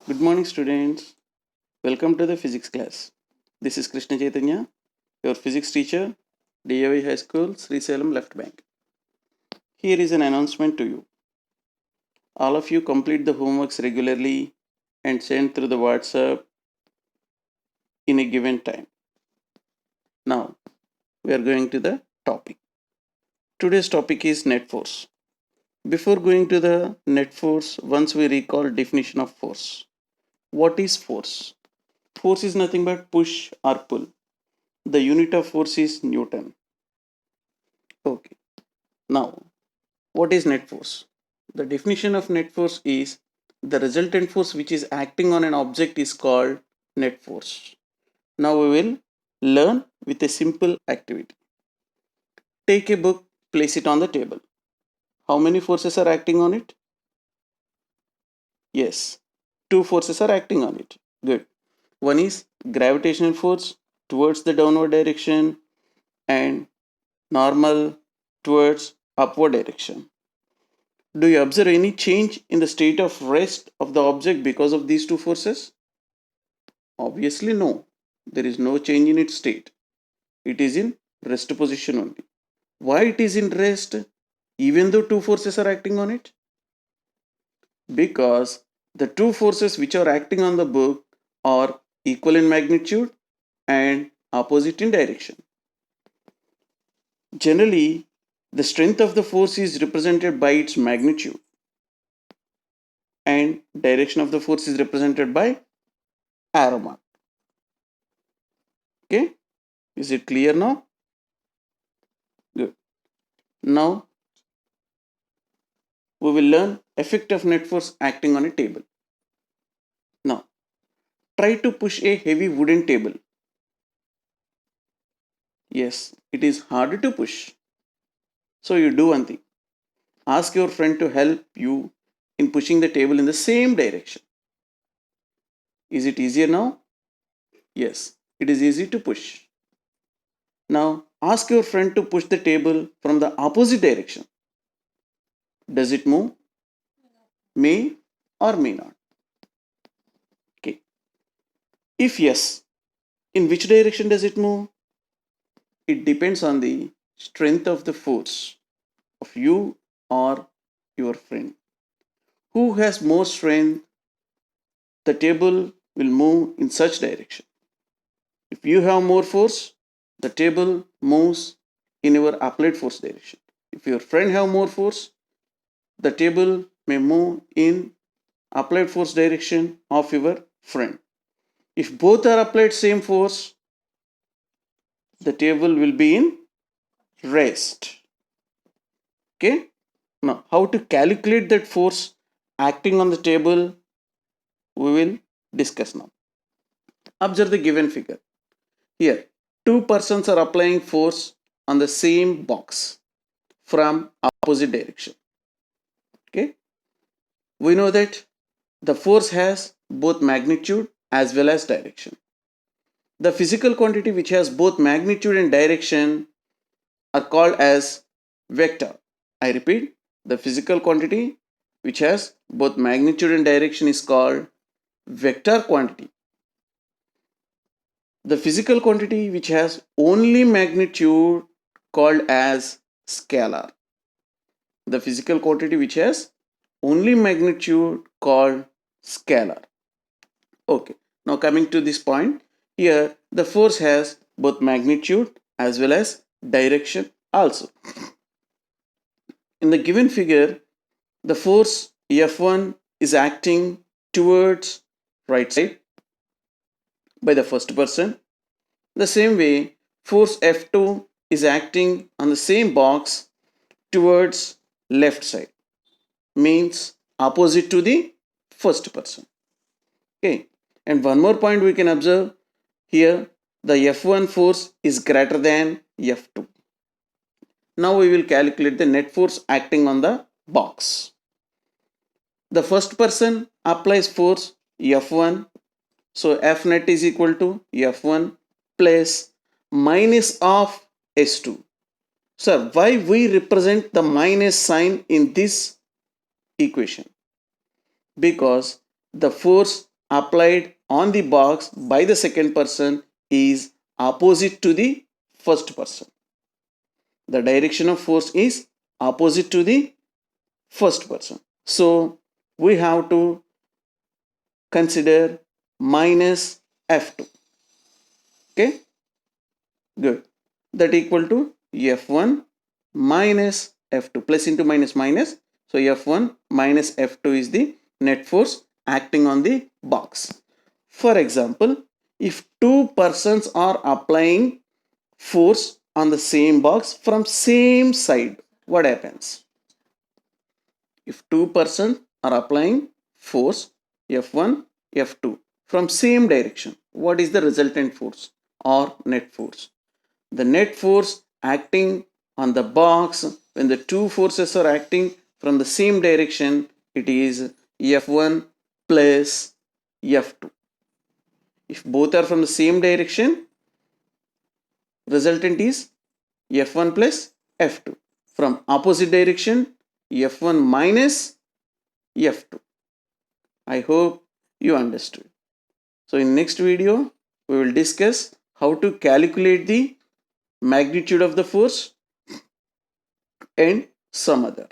Good morning, students. Welcome to the physics class. This is KK Chaitanya, your physics teacher, DAV High School, Sri Salem Left Bank. Here is an announcement to you. All of you complete the homeworks regularly and send through the WhatsApp in a given time. Now, we are going to the topic. Today's topic is net force. Before going to the net force, once we recall definition of force. What is force? Force is nothing but push or pull. The unit of force is Newton. Okay. Now, what is net force? The definition of net force is the resultant force which is acting on an object is called net force. Now we will learn with a simple activity. Take a book, place it on the table. How many forces are acting on it? Yes, two forces are acting on it. Good. One is gravitational force towards the downward direction and normal towards upward direction. Do you observe any change in the state of rest of the object because of these two forces? Obviously, no. There is no change in its state. It is in rest position only. Why it is in rest even though two forces are acting on it? Because the two forces which are acting on the book are equal in magnitude and opposite in direction. Generally, the strength of the force is represented by its magnitude and direction of the force is represented by arrow mark. Okay, is it clear now? Good. Now we will learn effect of net force acting on a table. Now try to push a heavy wooden table. Yes, it is harder to push. So you do one thing. Ask your friend to help you in pushing the table in the same direction. Is it easier now? Yes, it is easy to push. Now ask your friend to push the table from the opposite direction. Does it move? May or may not. Okay. If yes, in which direction does it move? It depends on the strength of the force of you or your friend. Who has more strength, the table will move in such direction. If you have more force, the table moves in your applied force direction. If your friend have more force, the table may move in applied force direction of your friend. If both are applied same force, the table will be in rest. Okay. Now, how to calculate that force acting on the table, we will discuss now. Observe the given figure. Here, two persons are applying force on the same box from opposite direction. Okay. We know that the force has both magnitude as well as direction. The physical quantity which has both magnitude and direction are called as vector. I repeat, the physical quantity which has both magnitude and direction is called vector quantity. The physical quantity which has only magnitude called as scalar. The physical quantity which has only magnitude called scalar. Okay, now coming to this point, here the force has both magnitude as well as direction also. In the given figure, the force F1 is acting towards right side by the first person. The same way, force F2 is acting on the same box towards left side, means opposite to the first person. Okay, and one more point we can observe here, the F1 force is greater than F2. Now we will calculate the net force acting on the box. The first person applies force F1, so F net is equal to F1 plus minus of S2. Sir, why we represent the minus sign in this equation? Because the force applied on the box by the second person is opposite to the first person. The direction of force is opposite to the first person. So we have to consider minus F2. Okay, good. That equal to F1 minus F2. Plus into minus minus. So F1 minus F2 is the net force acting on the box. For example, if two persons are applying force on the same box from same side, what happens? If two persons are applying force F1, F2 from same direction, what is the resultant force or net force? The net force acting on the box when the two forces are acting from the same direction, it is F1 plus F2. If both are from the same direction, resultant is F1 plus F2. From opposite direction, F1 minus F2. I hope you understood. So in next video, we will discuss how to calculate the magnitude of the force and some other.